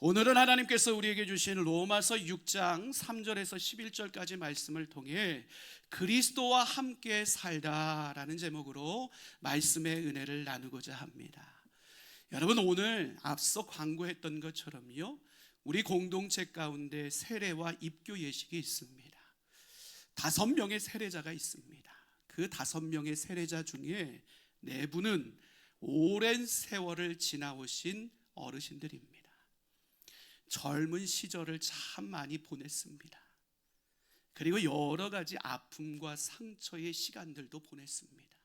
오늘은 하나님께서 우리에게 주신 로마서 6장 3절에서 11절까지 말씀을 통해 그리스도와 함께 살다라는 제목으로 말씀의 은혜를 나누고자 합니다. 여러분, 오늘 앞서 광고했던 것처럼요, 우리 공동체 가운데 세례와 입교 예식이 있습니다. 5명의 세례자가 있습니다. 그 5명의 세례자 중에 4분은 오랜 세월을 지나오신 어르신들입니다. 젊은 시절을 참 많이 보냈습니다. 그리고 여러 가지 아픔과 상처의 시간들도 보냈습니다.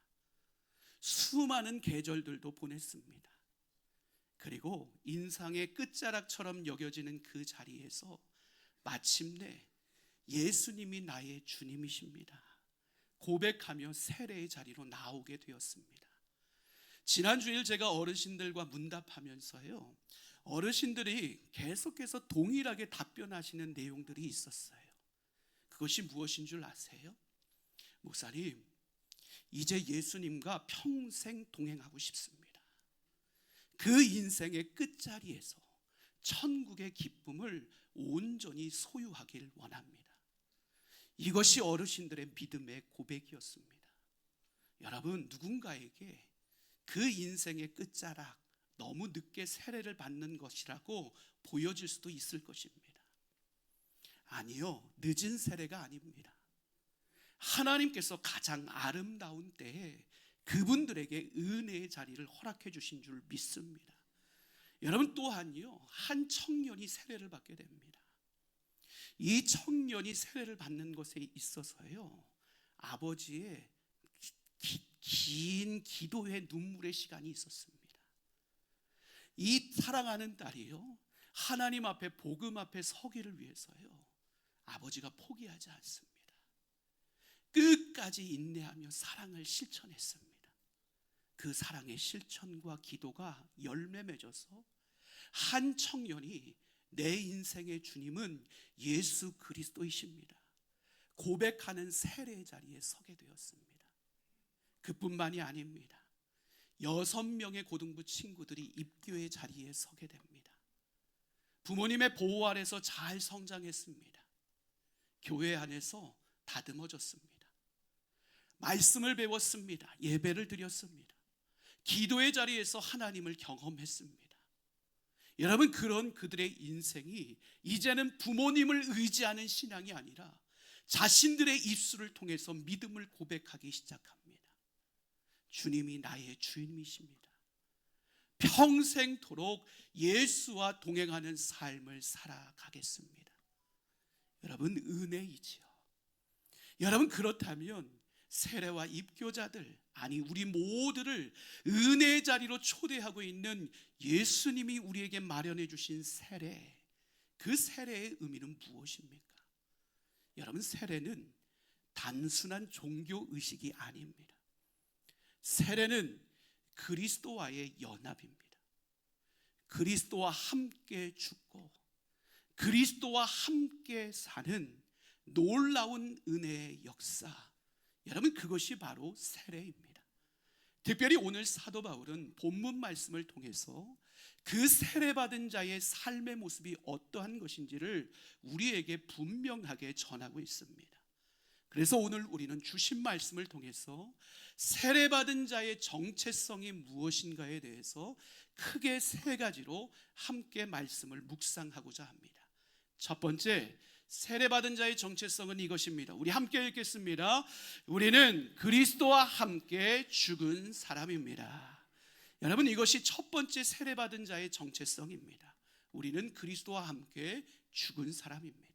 수많은 계절들도 보냈습니다. 그리고 인상의 끝자락처럼 여겨지는 그 자리에서 마침내 예수님이 나의 주님이십니다 고백하며 세례의 자리로 나오게 되었습니다. 지난 주일 제가 어르신들과 문답하면서요, 어르신들이 계속해서 동일하게 답변하시는 내용들이 있었어요. 그것이 무엇인 줄 아세요? 목사님, 이제 예수님과 평생 동행하고 싶습니다. 그 인생의 끝자리에서 천국의 기쁨을 온전히 소유하길 원합니다. 이것이 어르신들의 믿음의 고백이었습니다. 여러분, 누군가에게 그 인생의 끝자락, 너무 늦게 세례를 받는 것이라고 보여질 수도 있을 것입니다. 아니요, 늦은 세례가 아닙니다. 하나님께서 가장 아름다운 때에 그분들에게 은혜의 자리를 허락해 주신 줄 믿습니다. 여러분, 또한요, 한 청년이 세례를 받게 됩니다. 이 청년이 세례를 받는 것에 있어서요, 아버지의 긴 기도의 눈물의 시간이 있었습니다. 이 사랑하는 딸이요, 하나님 앞에 복음 앞에 서기를 위해서요, 아버지가 포기하지 않습니다. 끝까지 인내하며 사랑을 실천했습니다. 그 사랑의 실천과 기도가 열매 맺어서 한 청년이 내 인생의 주님은 예수 그리스도이십니다 고백하는 세례의 자리에 서게 되었습니다. 그뿐만이 아닙니다. 6명의 고등부 친구들이 입교의 자리에 서게 됩니다. 부모님의 보호 아래서 잘 성장했습니다. 교회 안에서 다듬어졌습니다. 말씀을 배웠습니다. 예배를 드렸습니다. 기도의 자리에서 하나님을 경험했습니다. 여러분, 그런 그들의 인생이 이제는 부모님을 의지하는 신앙이 아니라 자신들의 입술을 통해서 믿음을 고백하기 시작합니다. 주님이 나의 주님이십니다. 평생토록 예수와 동행하는 삶을 살아가겠습니다. 여러분, 은혜이지요. 여러분, 그렇다면 세례와 입교자들, 아니 우리 모두를 은혜의 자리로 초대하고 있는 예수님이 우리에게 마련해 주신 세례, 그 세례의 의미는 무엇입니까? 여러분, 세례는 단순한 종교 의식이 아닙니다. 세례는 그리스도와의 연합입니다. 그리스도와 함께 죽고 그리스도와 함께 사는 놀라운 은혜의 역사, 여러분, 그것이 바로 세례입니다. 특별히 오늘 사도 바울은 본문 말씀을 통해서 그 세례받은 자의 삶의 모습이 어떠한 것인지를 우리에게 분명하게 전하고 있습니다. 그래서 오늘 우리는 주신 말씀을 통해서 세례받은 자의 정체성이 무엇인가에 대해서 크게 3가지로 함께 말씀을 묵상하고자 합니다. 첫 번째, 세례받은 자의 정체성은 이것입니다. 우리 함께 읽겠습니다. 우리는 그리스도와 함께 죽은 사람입니다. 여러분, 이것이 첫 번째 세례받은 자의 정체성입니다. 우리는 그리스도와 함께 죽은 사람입니다.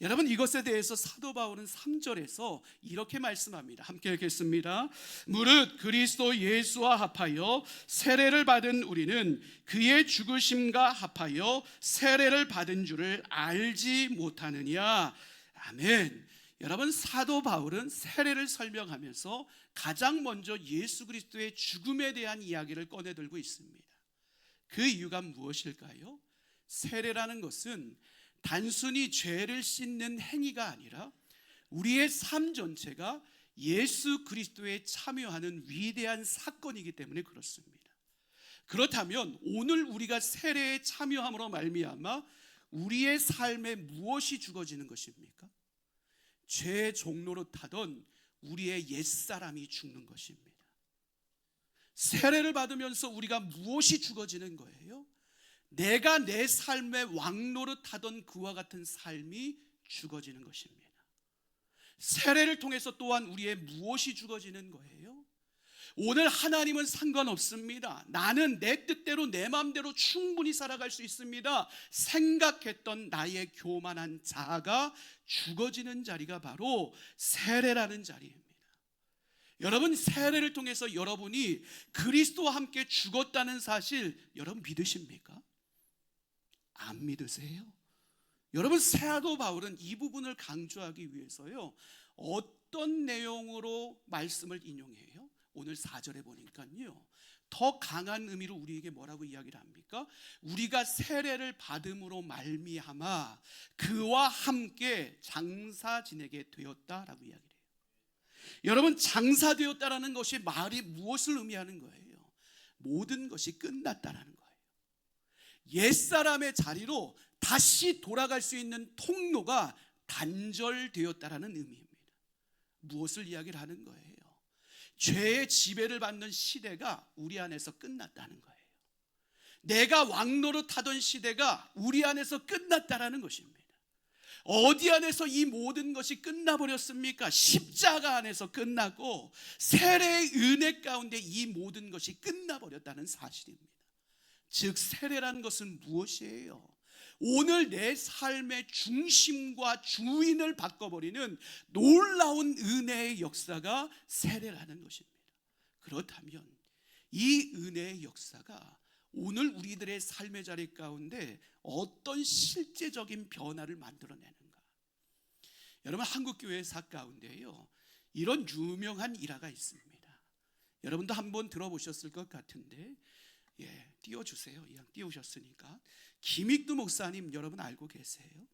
여러분, 이것에 대해서 사도 바울은 3절에서 이렇게 말씀합니다. 함께 읽겠습니다. 무릇 그리스도 예수와 합하여 세례를 받은 우리는 그의 죽으심과 합하여 세례를 받은 줄을 알지 못하느냐. 아멘. 여러분, 사도 바울은 세례를 설명하면서 가장 먼저 예수 그리스도의 죽음에 대한 이야기를 꺼내들고 있습니다. 그 이유가 무엇일까요? 세례라는 것은 단순히 죄를 씻는 행위가 아니라 우리의 삶 전체가 예수 그리스도에 참여하는 위대한 사건이기 때문에 그렇습니다. 그렇다면 오늘 우리가 세례에 참여함으로 말미암아 우리의 삶에 무엇이 죽어지는 것입니까? 죄의 종로로 타던 우리의 옛사람이 죽는 것입니다. 세례를 받으면서 우리가 무엇이 죽어지는 거예요? 내가 내 삶의 왕노릇 하던 그와 같은 삶이 죽어지는 것입니다. 세례를 통해서 또한 우리의 무엇이 죽어지는 거예요? 오늘 하나님은 상관없습니다. 나는 내 뜻대로 내 마음대로 충분히 살아갈 수 있습니다. 생각했던 나의 교만한 자아가 죽어지는 자리가 바로 세례라는 자리입니다. 여러분, 세례를 통해서 여러분이 그리스도와 함께 죽었다는 사실 여러분 믿으십니까? 안 믿으세요? 여러분, 사도 바울은 이 부분을 강조하기 위해서요 어떤 내용으로 말씀을 인용해요? 오늘 4절에 보니까요 더 강한 의미로 우리에게 뭐라고 이야기를 합니까? 우리가 세례를 받음으로 말미암아 그와 함께 장사 지내게 되었다라고 이야기를 해요. 여러분, 장사되었다라는 것이 말이 무엇을 의미하는 거예요? 모든 것이 끝났다라는 거예요. 옛사람의 자리로 다시 돌아갈 수 있는 통로가 단절되었다라는 의미입니다. 무엇을 이야기를 하는 거예요? 죄의 지배를 받는 시대가 우리 안에서 끝났다는 거예요. 내가 왕노릇하던 시대가 우리 안에서 끝났다라는 것입니다. 어디 안에서 이 모든 것이 끝나버렸습니까? 십자가 안에서 끝나고 세례의 은혜 가운데 이 모든 것이 끝나버렸다는 사실입니다. 즉 세례라는 것은 무엇이에요? 오늘 내 삶의 중심과 주인을 바꿔버리는 놀라운 은혜의 역사가 세례라는 것입니다. 그렇다면 이 은혜의 역사가 오늘 우리들의 삶의 자리 가운데 어떤 실제적인 변화를 만들어내는가? 여러분, 한국교회사 가운데요 이런 유명한 일화가 있습니다. 여러분도 한번 들어보셨을 것 같은데 띄워주세요. 이왕 띄우셨으니까. 김익두 목사님 여러분 알고 계세요?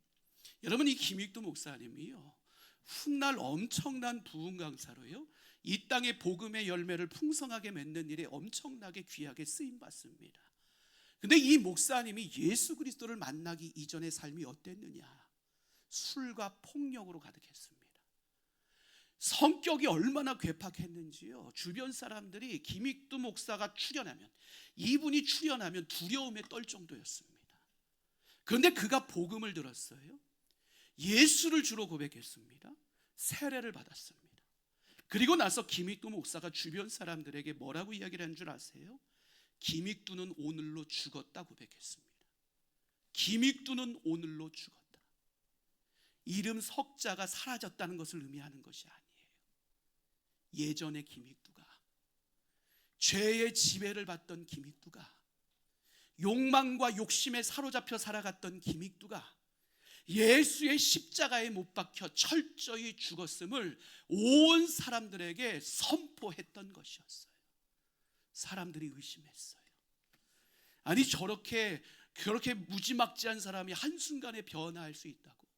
여러분, 이 김익두 목사님이요 훗날 엄청난 부흥 강사로요 이 땅의 복음의 열매를 풍성하게 맺는 일에 엄청나게 귀하게 쓰임 받습니다. 근데 이 목사님이 예수 그리스도를 만나기 이전의 삶이 어땠느냐? 술과 폭력으로 가득했습니다. 성격이 얼마나 괴팍했는지요 주변 사람들이 김익두 목사가 출연하면, 이분이 출연하면 두려움에 떨 정도였습니다. 그런데 그가 복음을 들었어요. 예수를 주로 고백했습니다. 세례를 받았습니다. 그리고 나서 김익두 목사가 주변 사람들에게 뭐라고 이야기를 한 줄 아세요? 김익두는 오늘로 죽었다 고백했습니다. 김익두는 오늘로 죽었다. 이름 석자가 사라졌다는 것을 의미하는 것이 아니에요. 예전의 김익두가, 죄의 지배를 받던 김익두가, 욕망과 욕심에 사로잡혀 살아갔던 김익두가 예수의 십자가에 못 박혀 철저히 죽었음을 온 사람들에게 선포했던 것이었어요. 사람들이 의심했어요. 아니, 그렇게 무지막지한 사람이 한순간에 변화할 수 있다고.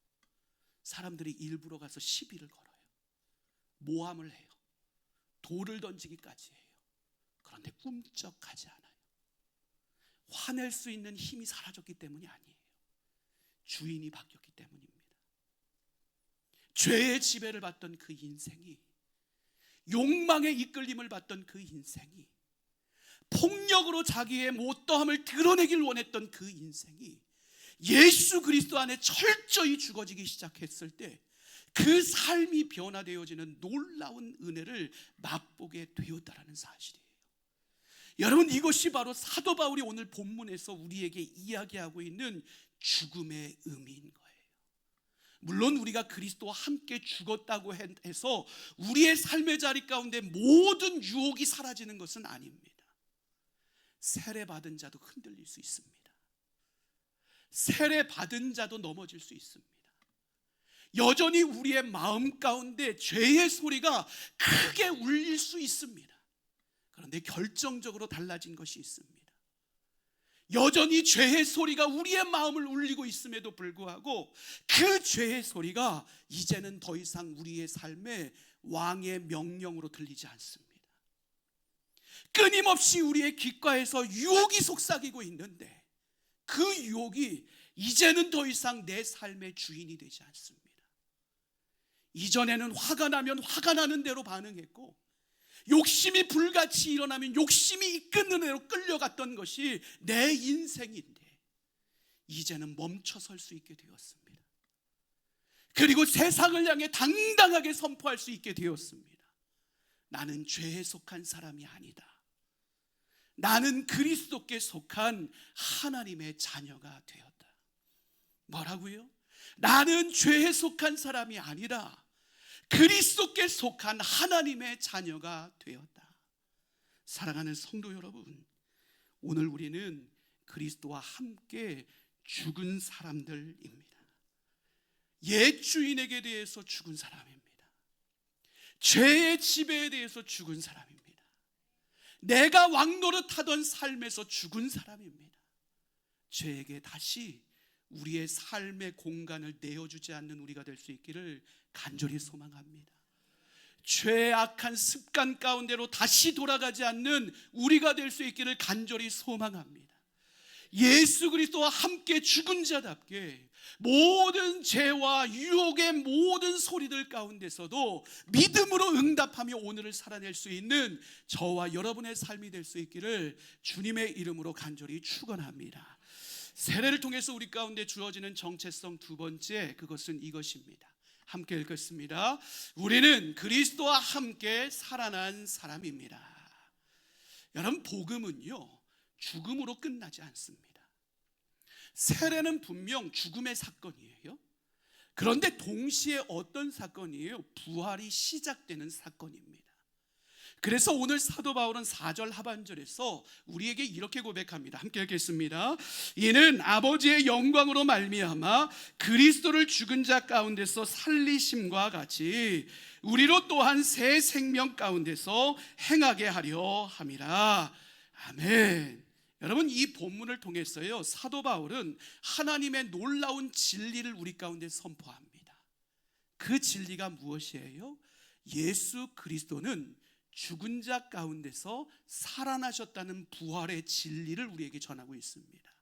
사람들이 일부러 가서 시비를 걸어요. 모함을 해요. 돌을 던지기까지 해요. 그런데 꿈쩍하지 않아요. 화낼 수 있는 힘이 사라졌기 때문이 아니에요. 주인이 바뀌었기 때문입니다. 죄의 지배를 받던 그 인생이, 욕망의 이끌림을 받던 그 인생이, 폭력으로 자기의 못다함을 드러내길 원했던 그 인생이 예수 그리스도 안에 철저히 죽어지기 시작했을 때 그 삶이 변화되어지는 놀라운 은혜를 맛보게 되었다라는 사실이에요. 여러분, 이것이 바로 사도 바울이 오늘 본문에서 우리에게 이야기하고 있는 죽음의 의미인 거예요. 물론 우리가 그리스도와 함께 죽었다고 해서 우리의 삶의 자리 가운데 모든 유혹이 사라지는 것은 아닙니다. 세례 받은 자도 흔들릴 수 있습니다. 세례 받은 자도 넘어질 수 있습니다. 여전히 우리의 마음 가운데 죄의 소리가 크게 울릴 수 있습니다. 그런데 결정적으로 달라진 것이 있습니다. 여전히 죄의 소리가 우리의 마음을 울리고 있음에도 불구하고 그 죄의 소리가 이제는 더 이상 우리의 삶에 왕의 명령으로 들리지 않습니다. 끊임없이 우리의 귓가에서 유혹이 속삭이고 있는데 그 유혹이 이제는 더 이상 내 삶의 주인이 되지 않습니다. 이전에는 화가 나면 화가 나는 대로 반응했고, 욕심이 불같이 일어나면 욕심이 이끄는 대로 끌려갔던 것이 내 인생인데 이제는 멈춰설 수 있게 되었습니다. 그리고 세상을 향해 당당하게 선포할 수 있게 되었습니다. 나는 죄에 속한 사람이 아니다. 나는 그리스도께 속한 하나님의 자녀가 되었다. 뭐라고요? 나는 죄에 속한 사람이 아니라 그리스도께 속한 하나님의 자녀가 되었다. 사랑하는 성도 여러분, 오늘 우리는 그리스도와 함께 죽은 사람들입니다. 옛 주인에게 대해서 죽은 사람입니다. 죄의 지배에 대해서 죽은 사람입니다. 내가 왕노릇하던 삶에서 죽은 사람입니다. 죄에게 다시 우리의 삶의 공간을 내어주지 않는 우리가 될 수 있기를 간절히 소망합니다. 죄악한 습관 가운데로 다시 돌아가지 않는 우리가 될 수 있기를 간절히 소망합니다. 예수 그리스도와 함께 죽은 자답게 모든 죄와 유혹의 모든 소리들 가운데서도 믿음으로 응답하며 오늘을 살아낼 수 있는 저와 여러분의 삶이 될 수 있기를 주님의 이름으로 간절히 축원합니다. 세례를 통해서 우리 가운데 주어지는 정체성 두 번째, 그것은 이것입니다. 함께 읽겠습니다. 우리는 그리스도와 함께 살아난 사람입니다. 여러분, 복음은요 죽음으로 끝나지 않습니다. 세례는 분명 죽음의 사건이에요. 그런데 동시에 어떤 사건이에요? 부활이 시작되는 사건입니다. 그래서 오늘 사도 바울은 4절 하반절에서 우리에게 이렇게 고백합니다. 함께 읽겠습니다. 이는 아버지의 영광으로 말미암아 그리스도를 죽은 자 가운데서 살리심과 같이 우리로 또한 새 생명 가운데서 행하게 하려 함이라. 아멘. 여러분, 이 본문을 통해서요 사도 바울은 하나님의 놀라운 진리를 우리 가운데 선포합니다. 그 진리가 무엇이에요? 예수 그리스도는 죽은 자 가운데서 살아나셨다는 부활의 진리를 우리에게 전하고 있습니다.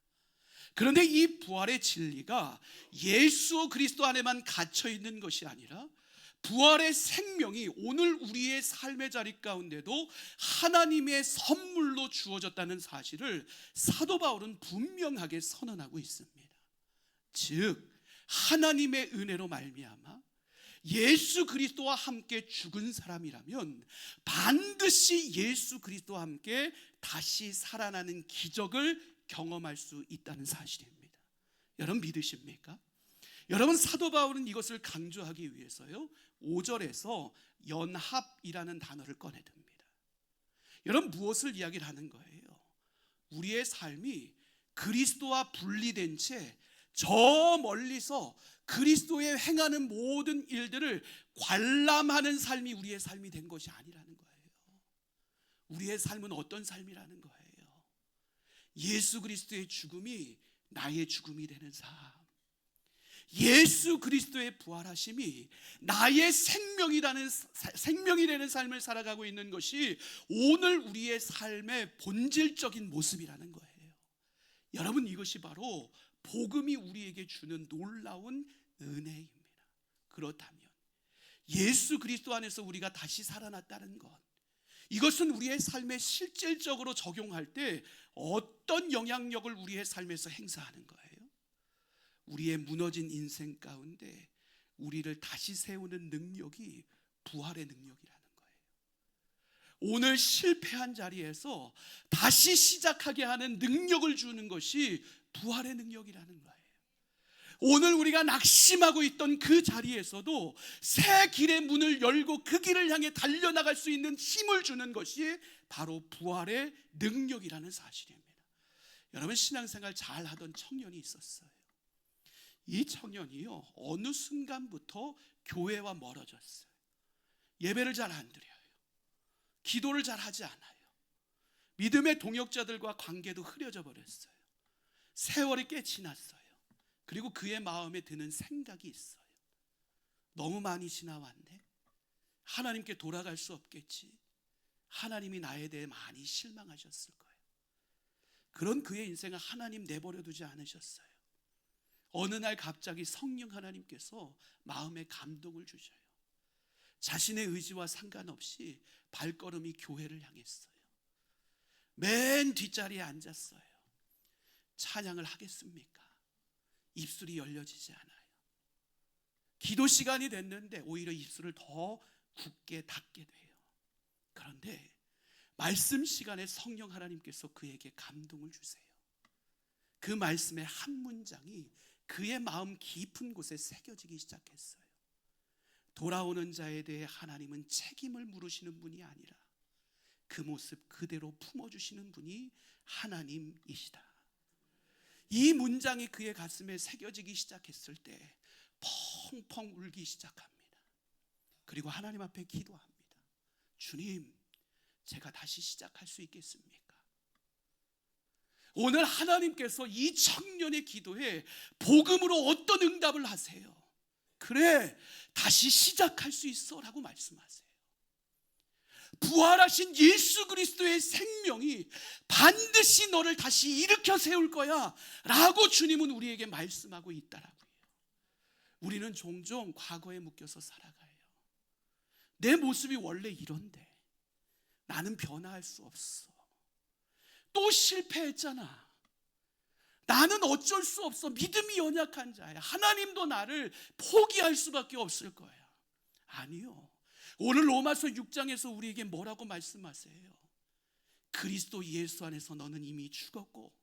그런데 이 부활의 진리가 예수 그리스도 안에만 갇혀 있는 것이 아니라 부활의 생명이 오늘 우리의 삶의 자리 가운데도 하나님의 선물로 주어졌다는 사실을 사도 바울은 분명하게 선언하고 있습니다. 즉 하나님의 은혜로 말미암아 예수 그리스도와 함께 죽은 사람이라면 반드시 예수 그리스도와 함께 다시 살아나는 기적을 경험할 수 있다는 사실입니다. 여러분 믿으십니까? 여러분, 사도 바울은 이것을 강조하기 위해서요 5절에서 연합이라는 단어를 꺼내듭니다. 여러분, 무엇을 이야기를 하는 거예요? 우리의 삶이 그리스도와 분리된 채 저 멀리서 그리스도의 행하는 모든 일들을 관람하는 삶이 우리의 삶이 된 것이 아니라는 거예요. 우리의 삶은 어떤 삶이라는 거예요? 예수 그리스도의 죽음이 나의 죽음이 되는 삶, 예수 그리스도의 부활하심이 나의 생명이 되는 삶을 살아가고 있는 것이 오늘 우리의 삶의 본질적인 모습이라는 거예요. 여러분, 이것이 바로 복음이 우리에게 주는 놀라운 은혜입니다. 그렇다면 예수 그리스도 안에서 우리가 다시 살아났다는 것, 이것은 우리의 삶에 실질적으로 적용할 때 어떤 영향력을 우리의 삶에서 행사하는 거예요? 우리의 무너진 인생 가운데 우리를 다시 세우는 능력이 부활의 능력이라는 거예요. 오늘 실패한 자리에서 다시 시작하게 하는 능력을 주는 것이 부활의 능력이라는 거예요. 오늘 우리가 낙심하고 있던 그 자리에서도 새 길의 문을 열고 그 길을 향해 달려나갈 수 있는 힘을 주는 것이 바로 부활의 능력이라는 사실입니다. 여러분, 신앙생활 잘 하던 청년이 있었어요. 이 청년이요 어느 순간부터 교회와 멀어졌어요. 예배를 잘 안 드려요. 기도를 잘 하지 않아요. 믿음의 동역자들과 관계도 흐려져 버렸어요. 세월이 꽤 지났어요. 그리고 그의 마음에 드는 생각이 있어요. 너무 많이 지나왔네. 하나님께 돌아갈 수 없겠지. 하나님이 나에 대해 많이 실망하셨을 거예요. 그런 그의 인생을 하나님 내버려 두지 않으셨어요. 어느 날 갑자기 성령 하나님께서 마음에 감동을 주셔요. 자신의 의지와 상관없이 발걸음이 교회를 향했어요. 맨 뒷자리에 앉았어요. 찬양을 하겠습니까? 입술이 열려지지 않아요. 기도 시간이 됐는데 오히려 입술을 더 굳게 닫게 돼요. 그런데 말씀 시간에 성령 하나님께서 그에게 감동을 주세요. 그 말씀의 한 문장이 그의 마음 깊은 곳에 새겨지기 시작했어요. 돌아오는 자에 대해 하나님은 책임을 물으시는 분이 아니라 그 모습 그대로 품어주시는 분이 하나님이시다. 이 문장이 그의 가슴에 새겨지기 시작했을 때 펑펑 울기 시작합니다. 그리고 하나님 앞에 기도합니다. 주님, 제가 다시 시작할 수 있겠습니까? 오늘 하나님께서 이 청년의 기도에 복음으로 어떤 응답을 하세요? 그래, 다시 시작할 수 있어 라고 말씀하세요. 부활하신 예수 그리스도의 생명이 반드시 너를 다시 일으켜 세울 거야 라고 주님은 우리에게 말씀하고 있다라고요. 우리는 종종 과거에 묶여서 살아가요. 내 모습이 원래 이런데 나는 변화할 수 없어. 또 실패했잖아. 나는 어쩔 수 없어. 믿음이 연약한 자야. 하나님도 나를 포기할 수밖에 없을 거야. 아니요. 오늘 로마서 6장에서 우리에게 뭐라고 말씀하세요? 그리스도 예수 안에서 너는 이미 죽었고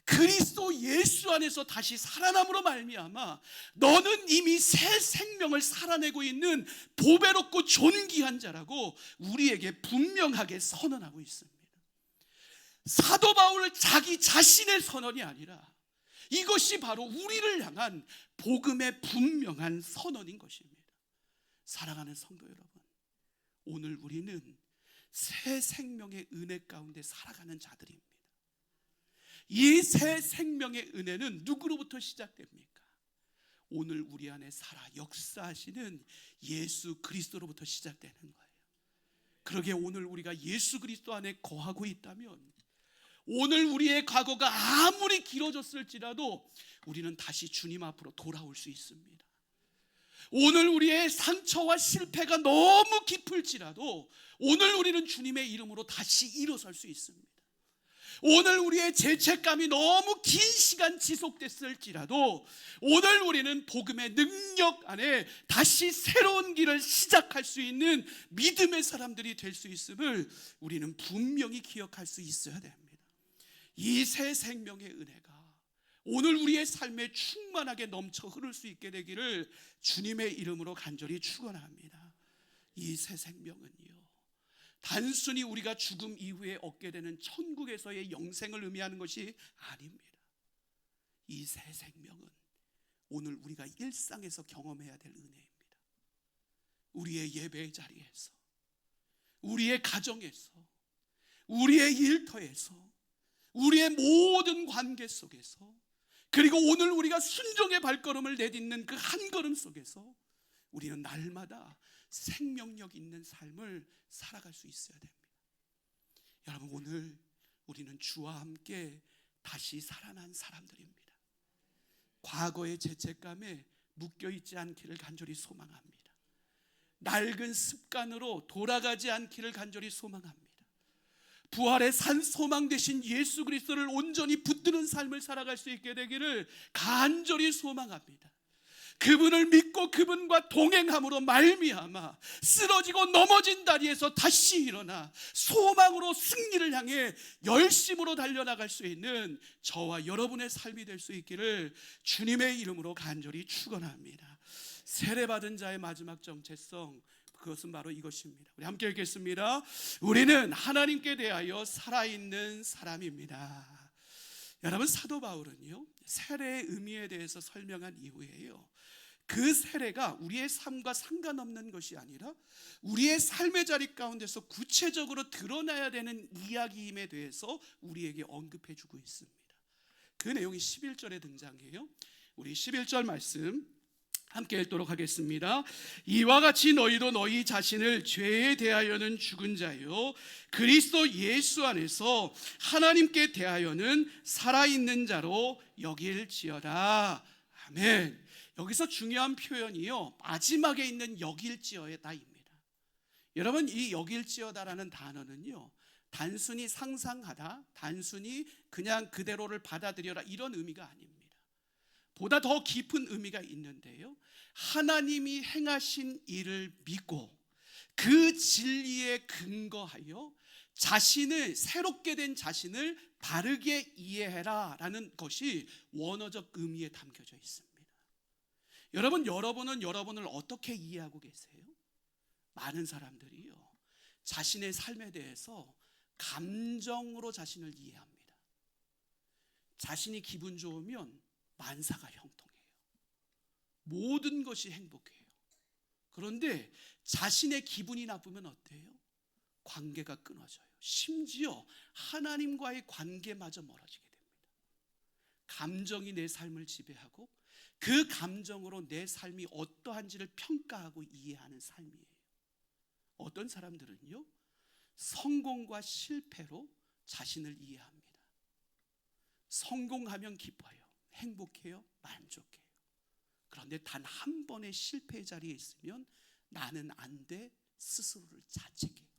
그리스도 예수 안에서 다시 살아남으로 말미암아 너는 이미 새 생명을 살아내고 있는 보배롭고 존귀한 자라고 우리에게 분명하게 선언하고 있습니다. 사도 바울은 자기 자신의 선언이 아니라 이것이 바로 우리를 향한 복음의 분명한 선언인 것입니다. 사랑하는 성도 여러분, 오늘 우리는 새 생명의 은혜 가운데 살아가는 자들입니다. 이 새 생명의 은혜는 누구로부터 시작됩니까? 오늘 우리 안에 살아 역사하시는 예수 그리스도로부터 시작되는 거예요. 그러기에 오늘 우리가 예수 그리스도 안에 거하고 있다면 오늘 우리의 과거가 아무리 길어졌을지라도 우리는 다시 주님 앞으로 돌아올 수 있습니다. 오늘 우리의 상처와 실패가 너무 깊을지라도 오늘 우리는 주님의 이름으로 다시 일어설 수 있습니다. 오늘 우리의 죄책감이 너무 긴 시간 지속됐을지라도 오늘 우리는 복음의 능력 안에 다시 새로운 길을 시작할 수 있는 믿음의 사람들이 될 수 있음을 우리는 분명히 기억할 수 있어야 됩니다. 이 새 생명의 은혜가 오늘 우리의 삶에 충만하게 넘쳐 흐를 수 있게 되기를 주님의 이름으로 간절히 축원합니다. 이 새 생명은요, 단순히 우리가 죽음 이후에 얻게 되는 천국에서의 영생을 의미하는 것이 아닙니다. 이 새 생명은 오늘 우리가 일상에서 경험해야 될 은혜입니다. 우리의 예배 자리에서, 우리의 가정에서, 우리의 일터에서, 우리의 모든 관계 속에서, 그리고 오늘 우리가 순종의 발걸음을 내딛는 그 한 걸음 속에서 우리는 날마다 생명력 있는 삶을 살아갈 수 있어야 됩니다. 여러분, 오늘 우리는 주와 함께 다시 살아난 사람들입니다. 과거의 죄책감에 묶여있지 않기를 간절히 소망합니다. 낡은 습관으로 돌아가지 않기를 간절히 소망합니다. 부활의 산 소망 되신 예수 그리스도를 온전히 붙드는 삶을 살아갈 수 있게 되기를 간절히 소망합니다. 그분을 믿고 그분과 동행함으로 말미암아 쓰러지고 넘어진 다리에서 다시 일어나 소망으로 승리를 향해 열심으로 달려나갈 수 있는 저와 여러분의 삶이 될 수 있기를 주님의 이름으로 간절히 축원합니다. 세례받은 자의 마지막 정체성, 그것은 바로 이것입니다. 우리 함께 읽겠습니다. 우리는 하나님께 대하여 살아있는 사람입니다. 여러분, 사도 바울은요, 세례의 의미에 대해서 설명한 이후에요, 그 세례가 우리의 삶과 상관없는 것이 아니라 우리의 삶의 자리 가운데서 구체적으로 드러나야 되는 이야기임에 대해서 우리에게 언급해 주고 있습니다. 그 내용이 11절에 등장해요. 우리 11절 말씀 함께 읽도록 하겠습니다. 이와 같이 너희도 너희 자신을 죄에 대하여는 죽은 자요 그리스도 예수 안에서 하나님께 대하여는 살아있는 자로 여길지어다. 아멘. 여기서 중요한 표현이요, 마지막에 있는 여길지어다입니다. 여러분, 이 여길지어다라는 단어는요, 단순히 상상하다, 단순히 그냥 그대로를 받아들여라, 이런 의미가 아닙니다. 보다 더 깊은 의미가 있는데요, 하나님이 행하신 일을 믿고 그 진리에 근거하여 자신을, 새롭게 된 자신을 바르게 이해해라 라는 것이 원어적 의미에 담겨져 있습니다. 여러분은 여러분을 어떻게 이해하고 계세요? 많은 사람들이요, 자신의 삶에 대해서 감정으로 자신을 이해합니다. 자신이 기분 좋으면 만사가 형통해요. 모든 것이 행복해요. 그런데 자신의 기분이 나쁘면 어때요? 관계가 끊어져요. 심지어 하나님과의 관계마저 멀어지게 됩니다. 감정이 내 삶을 지배하고 그 감정으로 내 삶이 어떠한지를 평가하고 이해하는 삶이에요. 어떤 사람들은요, 성공과 실패로 자신을 이해합니다. 성공하면 기뻐요. 행복해요. 만족해요. 그런데 단 한 번의 실패의 자리에 있으면 나는 안 돼, 스스로를 자책해요.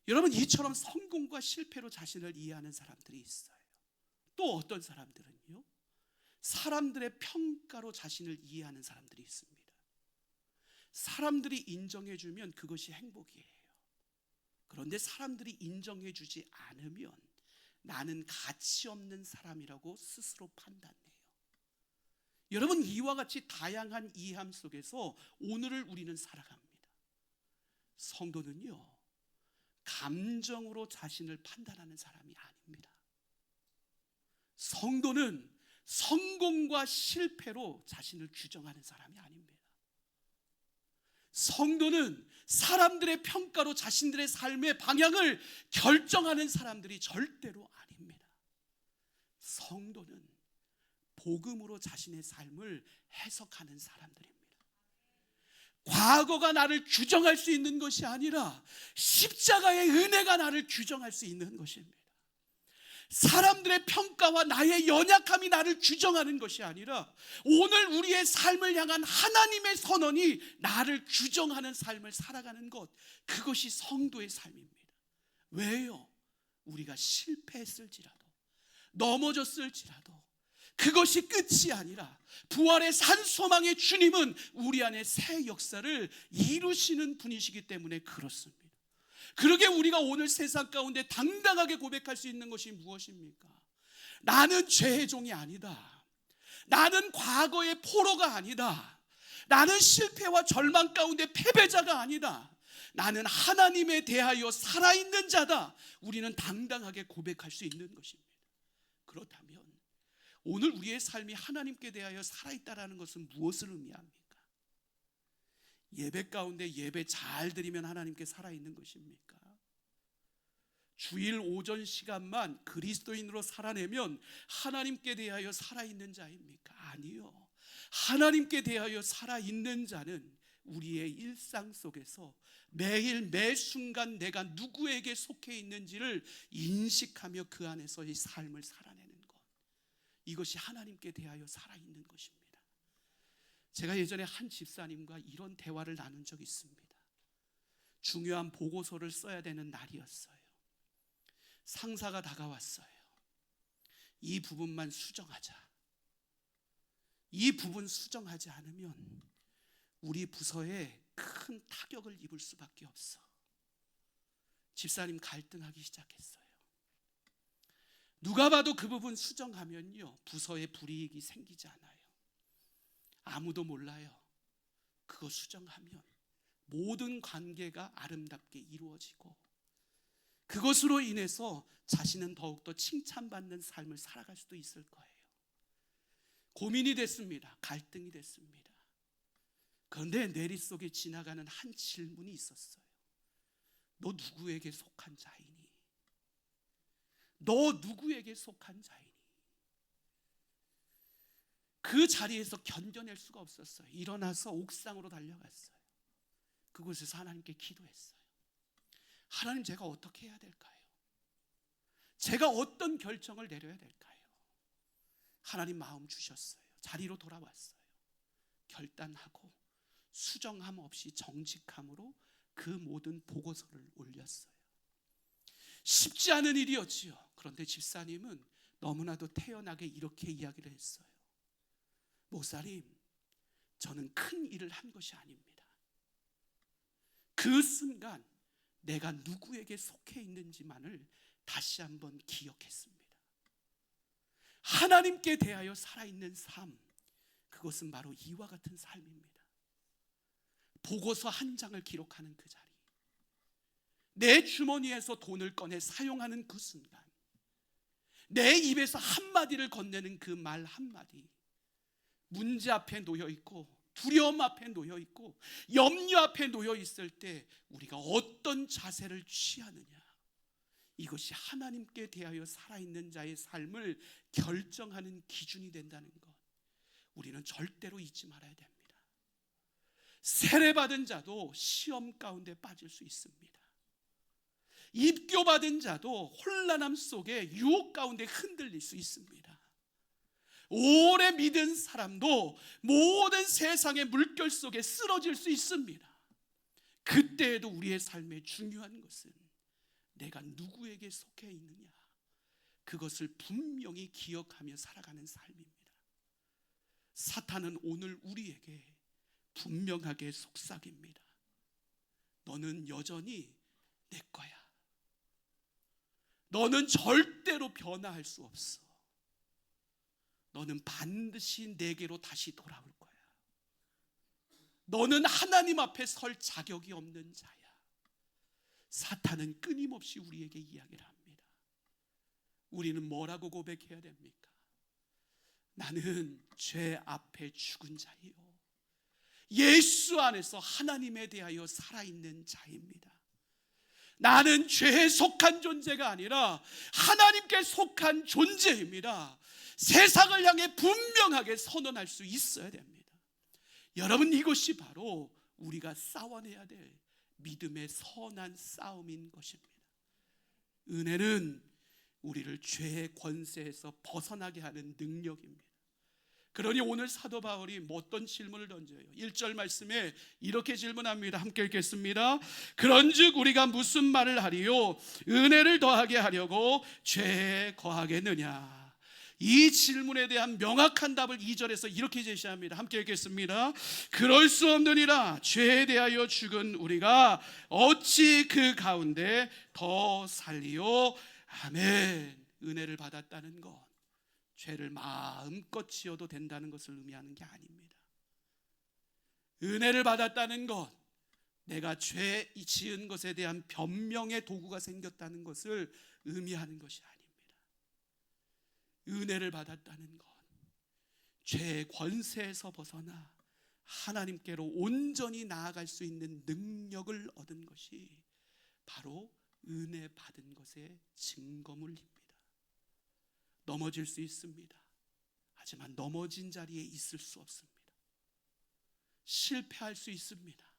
여러분, 이처럼 성공과 실패로 자신을 이해하는 사람들이 있어요. 또 어떤 사람들은요, 사람들의 평가로 자신을 이해하는 사람들이 있습니다. 사람들이 인정해주면 그것이 행복이에요. 그런데 사람들이 인정해주지 않으면 나는 가치 없는 사람이라고 스스로 판단해요. 여러분, 이와 같이 다양한 이해함 속에서 오늘을 우리는 살아갑니다. 성도는요, 감정으로 자신을 판단하는 사람이 아닙니다. 성도는 성공과 실패로 자신을 규정하는 사람이 아닙니다. 성도는 사람들의 평가로 자신들의 삶의 방향을 결정하는 사람들이 절대로 아닙니다. 성도는 복음으로 자신의 삶을 해석하는 사람들입니다. 과거가 나를 규정할 수 있는 것이 아니라 십자가의 은혜가 나를 규정할 수 있는 것입니다. 사람들의 평가와 나의 연약함이 나를 규정하는 것이 아니라 오늘 우리의 삶을 향한 하나님의 선언이 나를 규정하는 삶을 살아가는 것, 그것이 성도의 삶입니다. 왜요? 우리가 실패했을지라도, 넘어졌을지라도 그것이 끝이 아니라 부활의 산소망의 주님은 우리 안에 새 역사를 이루시는 분이시기 때문에 그렇습니다. 그러게 우리가 오늘 세상 가운데 당당하게 고백할 수 있는 것이 무엇입니까? 나는 죄의 종이 아니다. 나는 과거의 포로가 아니다. 나는 실패와 절망 가운데 패배자가 아니다. 나는 하나님에 대하여 살아있는 자다. 우리는 당당하게 고백할 수 있는 것입니다. 그렇다면 오늘 우리의 삶이 하나님께 대하여 살아있다는 것은 무엇을 의미합니까? 예배 가운데 예배 잘 드리면 하나님께 살아있는 것입니까? 주일 오전 시간만 그리스도인으로 살아내면 하나님께 대하여 살아있는 자입니까? 아니요. 하나님께 대하여 살아있는 자는 우리의 일상 속에서 매일 매 순간 내가 누구에게 속해 있는지를 인식하며 그 안에서의 삶을 살아내는 것, 이것이 하나님께 대하여 살아있는 것입니다. 제가 예전에 한 집사님과 이런 대화를 나눈 적이 있습니다. 중요한 보고서를 써야 되는 날이었어요. 상사가 다가왔어요. 이 부분만 수정하자. 이 부분 수정하지 않으면 우리 부서에 큰 타격을 입을 수밖에 없어. 집사님 갈등하기 시작했어요. 누가 봐도 그 부분 수정하면요, 부서에 불이익이 생기지 않아요. 아무도 몰라요. 그거 수정하면 모든 관계가 아름답게 이루어지고 그것으로 인해서 자신은 더욱더 칭찬받는 삶을 살아갈 수도 있을 거예요. 고민이 됐습니다. 갈등이 됐습니다. 그런데 내리 속에 지나가는 한 질문이 있었어요. 너 누구에게 속한 자이니? 너 누구에게 속한 자이니? 그 자리에서 견뎌낼 수가 없었어요. 일어나서 옥상으로 달려갔어요. 그곳에서 하나님께 기도했어요. 하나님, 제가 어떻게 해야 될까요? 제가 어떤 결정을 내려야 될까요? 하나님 마음 주셨어요. 자리로 돌아왔어요. 결단하고 수정함 없이 정직함으로 그 모든 보고서를 올렸어요. 쉽지 않은 일이었지요. 그런데 집사님은 너무나도 태연하게 이렇게 이야기를 했어요. 목사님, 저는 큰 일을 한 것이 아닙니다. 그 순간 내가 누구에게 속해 있는지만을 다시 한번 기억했습니다. 하나님께 대하여 살아있는 삶, 그것은 바로 이와 같은 삶입니다. 보고서 한 장을 기록하는 그 자리, 내 주머니에서 돈을 꺼내 사용하는 그 순간, 내 입에서 한마디를 건네는 그 말 한마디, 문제 앞에 놓여있고 두려움 앞에 놓여있고 염려 앞에 놓여있을 때 우리가 어떤 자세를 취하느냐, 이것이 하나님께 대하여 살아있는 자의 삶을 결정하는 기준이 된다는 것, 우리는 절대로 잊지 말아야 됩니다. 세례받은 자도 시험 가운데 빠질 수 있습니다. 입교받은 자도 혼란함 속에 유혹 가운데 흔들릴 수 있습니다. 오래 믿은 사람도 모든 세상의 물결 속에 쓰러질 수 있습니다. 그때에도 우리의 삶의 중요한 것은 내가 누구에게 속해 있느냐, 그것을 분명히 기억하며 살아가는 삶입니다. 사탄은 오늘 우리에게 분명하게 속삭입니다. 너는 여전히 내 거야. 너는 절대로 변화할 수 없어. 너는 반드시 내게로 다시 돌아올 거야. 너는 하나님 앞에 설 자격이 없는 자야. 사탄은 끊임없이 우리에게 이야기를 합니다. 우리는 뭐라고 고백해야 됩니까? 나는 죄 앞에 죽은 자예요. 예수 안에서 하나님에 대하여 살아있는 자입니다. 나는 죄에 속한 존재가 아니라 하나님께 속한 존재입니다. 세상을 향해 분명하게 선언할 수 있어야 됩니다. 여러분, 이것이 바로 우리가 싸워내야 될 믿음의 선한 싸움인 것입니다. 은혜는 우리를 죄의 권세에서 벗어나게 하는 능력입니다. 그러니 오늘 사도 바울이 어떤 질문을 던져요? 1절 말씀에 이렇게 질문합니다. 함께 읽겠습니다. 그런즉 우리가 무슨 말을 하리요? 은혜를 더하게 하려고 죄에 거하겠느냐? 이 질문에 대한 명확한 답을 2절에서 이렇게 제시합니다. 함께 읽겠습니다. 그럴 수 없느니라. 죄에 대하여 죽은 우리가 어찌 그 가운데 더 살리요? 아멘. 은혜를 받았다는 것, 죄를 마음껏 지어도 된다는 것을 의미하는 게 아닙니다. 은혜를 받았다는 것, 내가 죄 지은 것에 대한 변명의 도구가 생겼다는 것을 의미하는 것이 아닙니다. 은혜를 받았다는 것, 죄의 권세에서 벗어나 하나님께로 온전히 나아갈 수 있는 능력을 얻은 것이 바로 은혜 받은 것의 증거물입니다. 넘어질 수 있습니다. 하지만 넘어진 자리에 있을 수 없습니다. 실패할 수 있습니다.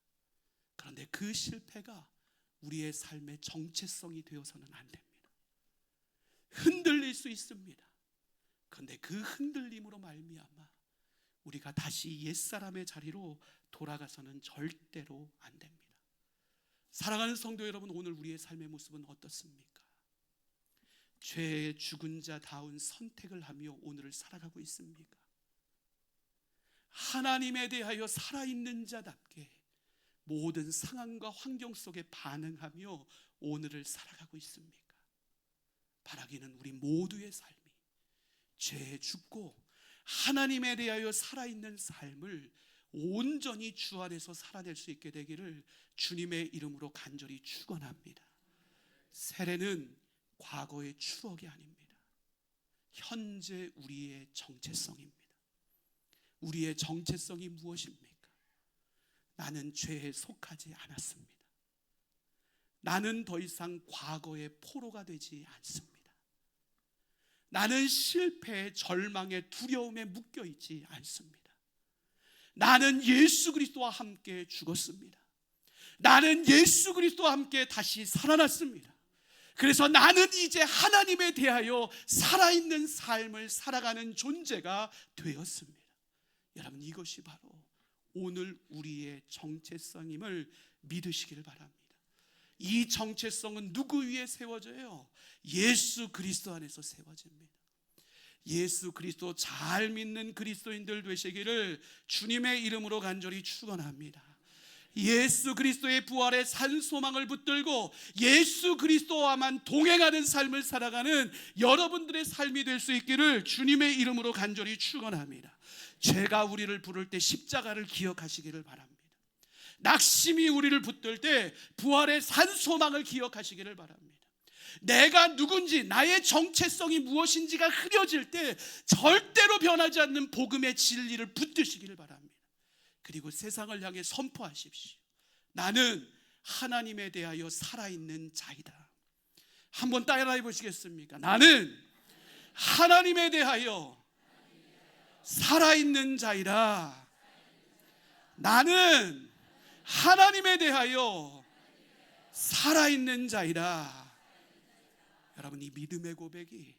그런데 그 실패가 우리의 삶의 정체성이 되어서는 안 됩니다. 흔들릴 수 있습니다. 그런데 그 흔들림으로 말미암아 우리가 다시 옛사람의 자리로 돌아가서는 절대로 안 됩니다. 사랑하는 성도 여러분, 오늘 우리의 삶의 모습은 어떻습니까? 죄의 죽은 자다운 선택을 하며 오늘을 살아가고 있습니까? 하나님에 대하여 살아있는 자답게 모든 상황과 환경 속에 반응하며 오늘을 살아가고 있습니까? 바라기는 우리 모두의 삶이 죄에 죽고 하나님에 대하여 살아있는 삶을 온전히 주 안에서 살아낼 수 있게 되기를 주님의 이름으로 간절히 축원합니다. 세례는 과거의 추억이 아닙니다. 현재 우리의 정체성입니다. 우리의 정체성이 무엇입니까? 나는 죄에 속하지 않았습니다. 나는 더 이상 과거의 포로가 되지 않습니다. 나는 실패에, 절망에, 두려움에 묶여 있지 않습니다. 나는 예수 그리스도와 함께 죽었습니다. 나는 예수 그리스도와 함께 다시 살아났습니다. 그래서 나는 이제 하나님에 대하여 살아있는 삶을 살아가는 존재가 되었습니다. 여러분, 이것이 바로 오늘 우리의 정체성임을 믿으시기를 바랍니다. 이 정체성은 누구 위에 세워져요? 예수 그리스도 안에서 세워집니다. 예수 그리스도 잘 믿는 그리스도인들 되시기를 주님의 이름으로 간절히 축원합니다. 예수 그리스도의 부활의 산 소망을 붙들고 예수 그리스도와만 동행하는 삶을 살아가는 여러분들의 삶이 될 수 있기를 주님의 이름으로 간절히 축원합니다. 죄가 우리를 부를 때 십자가를 기억하시기를 바랍니다. 낙심이 우리를 붙들 때 부활의 산 소망을 기억하시기를 바랍니다. 내가 누군지, 나의 정체성이 무엇인지가 흐려질 때 절대로 변하지 않는 복음의 진리를 붙드시기를 바랍니다. 그리고 세상을 향해 선포하십시오. 나는 하나님에 대하여 살아있는 자이다. 한번 따라해 보시겠습니까? 나는 하나님에 대하여 살아있는 자이다. 나는 하나님에 대하여 살아있는 자이다. 여러분, 이 믿음의 고백이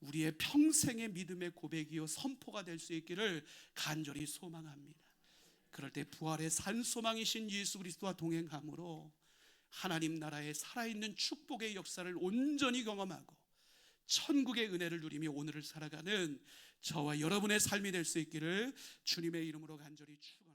우리의 평생의 믿음의 고백이요 선포가 될 수 있기를 간절히 소망합니다. 그럴 때 부활의 산 소망이신 예수 그리스도와 동행함으로 하나님 나라의 살아있는 축복의 역사를 온전히 경험하고 천국의 은혜를 누리며 오늘을 살아가는 저와 여러분의 삶이 될 수 있기를 주님의 이름으로 간절히 축원합니다.